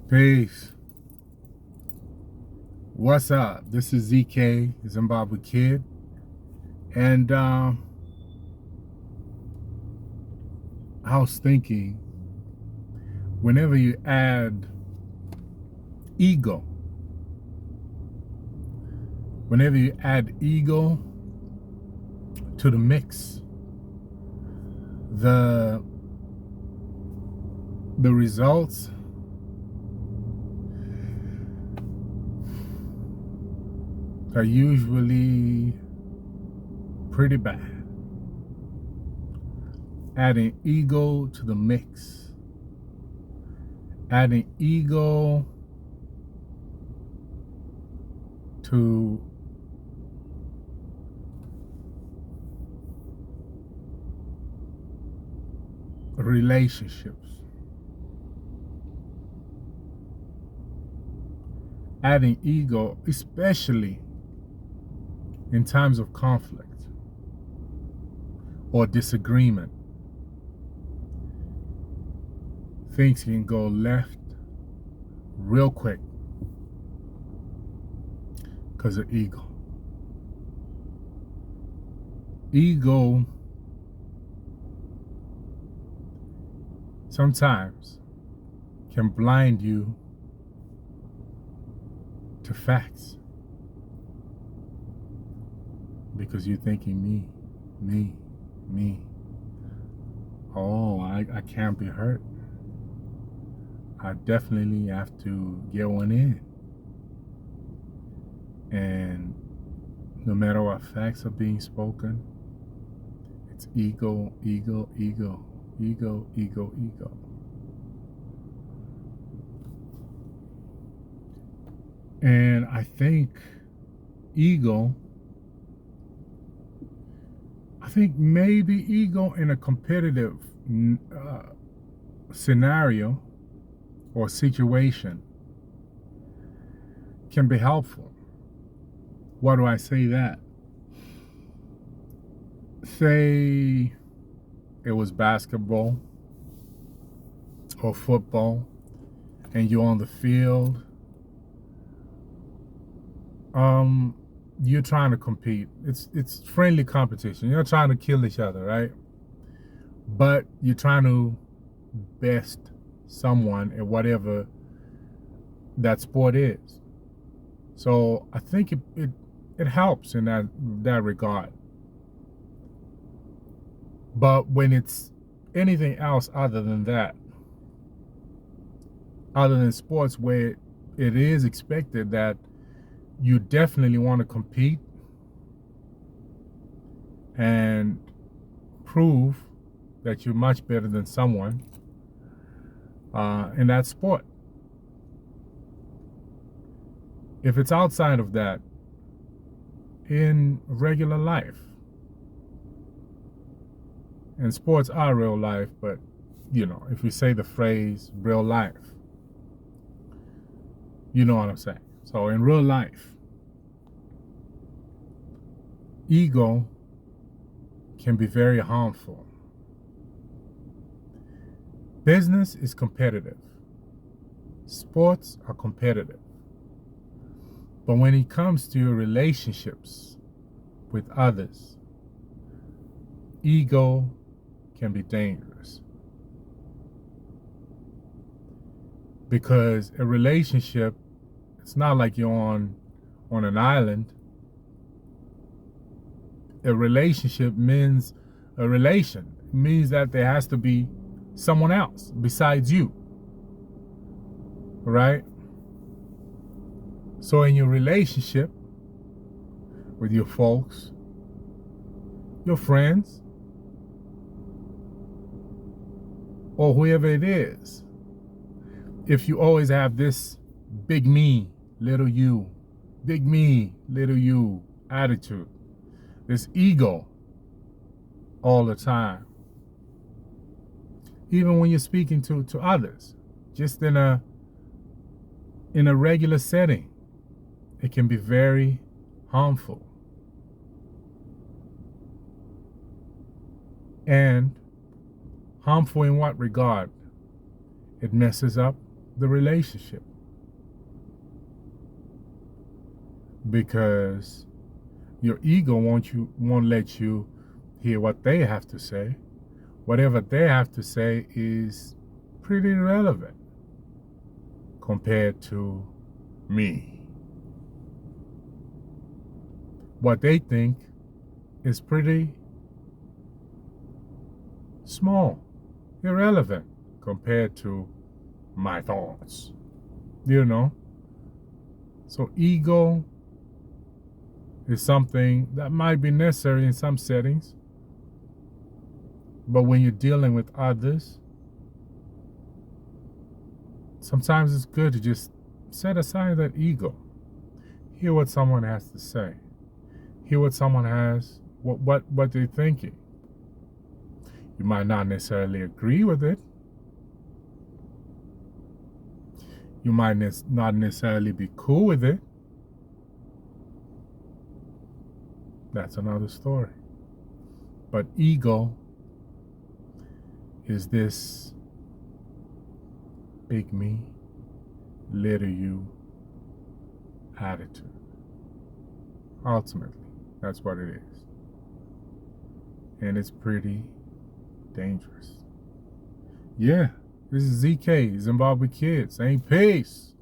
Peace. What's up? This is ZK, Zimbabwe Kid. And I was thinking, whenever you add ego, to the mix, the results are usually pretty bad. Adding ego to the mix, adding ego to relationships, adding ego, especially in times of conflict or disagreement, things can go left real quick because of ego. Ego sometimes can blind you to facts because you're thinking me. Oh, I can't be hurt. I definitely have to get one in. And no matter what facts are being spoken, it's ego. And I think maybe ego in a competitive scenario or situation can be helpful. Why do I say that? Say it was basketball or football and you're on the field. You're trying to compete. It's friendly competition. You're trying to kill each other, right? But you're trying to best someone at whatever that sport is. So I think it helps in that regard. But when it's anything else other than that, other than sports where it is expected that you definitely want to compete and prove that you're much better than someone in that sport. If it's outside of that, in regular life, and sports are real life, but if we say the phrase real life, you know what I'm saying. So in real life, ego can be very harmful. Business is competitive. Sports are competitive. But when it comes to your relationships with others, ego can be dangerous. Because a relationship, it's not like you're on an island. A relationship means a relation. It means that there has to be someone else besides you. Right? So in your relationship with your folks, your friends, or whoever it is, if you always have this big me, little you, big me, little you attitude, this ego all the time, even when you're speaking to others, just in a regular setting, it can be very harmful. And harmful in what regard? It messes up the relationship. Because your ego won't let you hear what they have to say. Whatever they have to say is pretty irrelevant compared to me. What they think is pretty small, irrelevant compared to my thoughts. You know? So ego is something that might be necessary in some settings, but when you're dealing with others, sometimes it's good to just set aside that ego. Hear what someone has to say. Hear what someone has, what they're thinking. You might not necessarily agree with it. You might not necessarily be cool with it. That's another story. But ego is this big me, little you attitude. Ultimately, that's what it is. And it's pretty dangerous. Yeah, this is ZK, Zimbabwe Kids. Ain't peace.